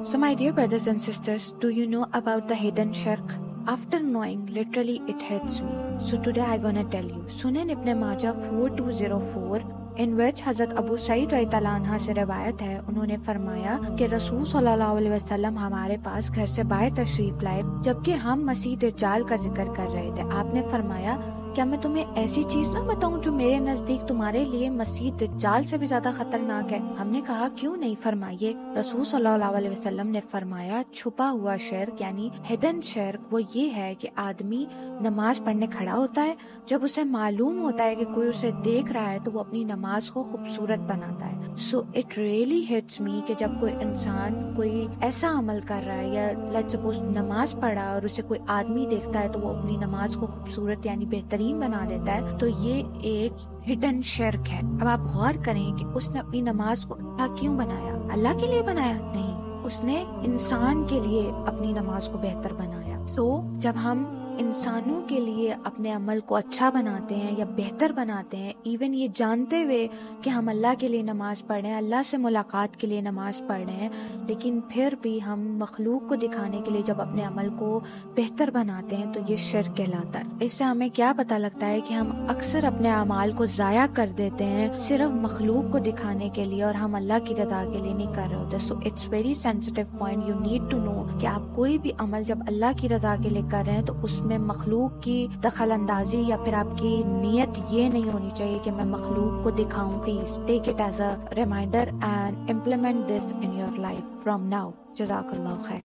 So my dear brothers and sisters, do you know about the hidden shirk? After knowing, literally it hits me. So today I'm gonna tell you. Sunan Ibn Majah 4204 in which Hazrat Abu Sa'id radhiyallahu anhu سے روایت ہے، انہوں نے فرمایا کہ رسول صلی اللہ علیہ وسلم ہمارے پاس گھر سے باہر تشریف لائے جبکہ ہم مسیح دجال کا ذکر کر رہے تھے۔ آپ نے فرمایا کیا میں تمہیں ایسی چیز نہ بتاؤں جو میرے نزدیک تمہارے لیے مسیح دجال سے بھی زیادہ خطرناک ہے؟ ہم نے کہا کیوں نہیں، فرمائیے۔ رسول صلی اللہ علیہ وسلم نے فرمایا چھپا ہوا شرک یعنی ہڈن شرک وہ یہ ہے کہ آدمی نماز پڑھنے کھڑا ہوتا ہے، جب اسے معلوم ہوتا ہے کہ کوئی اسے دیکھ رہا ہے تو وہ اپنی نماز کو خوبصورت بناتا ہے۔ So it really hits me کہ جب کوئی انسان کوئی ایسا عمل کر رہا ہے یا لیٹس سپوز نماز پڑھا اور اسے کوئی آدمی دیکھتا ہے تو وہ اپنی نماز کو خوبصورت یعنی بہترین بنا دیتا ہے، تو یہ ایک ہڈن شرک ہے۔ اب آپ غور کریں کہ اس نے اپنی نماز کو اچھا کیوں بنایا؟ اللہ کے لیے بنایا؟ نہیں، اس نے انسان کے لیے اپنی نماز کو بہتر بنایا۔ سو جب ہم انسانوں کے لیے اپنے عمل کو اچھا بناتے ہیں یا بہتر بناتے ہیں، ایون یہ جانتے ہوئے کہ ہم اللہ کے لیے نماز پڑھ رہے ہیں، اللہ سے ملاقات کے لیے نماز پڑھ رہے ہیں، لیکن پھر بھی ہم مخلوق کو دکھانے کے لیے جب اپنے عمل کو بہتر بناتے ہیں تو یہ شرک کہلاتا ہے۔ اس سے ہمیں کیا پتہ لگتا ہے کہ ہم اکثر اپنے اعمال کو ضائع کر دیتے ہیں صرف مخلوق کو دکھانے کے لیے اور ہم اللہ کی رضا کے لیے نہیں کر رہے ہوتے۔ So it's very sensitive point, you need to know کہ آپ کوئی بھی عمل جب اللہ کی رضا کے لیے کر رہے ہیں تو اس میں مخلوق کی دخل اندازی یا پھر آپ کی نیت یہ نہیں ہونی چاہیے کہ میں مخلوق کو دکھاؤں۔ Please take it as a reminder and implement this in your life from now. جزاک اللہ خیر۔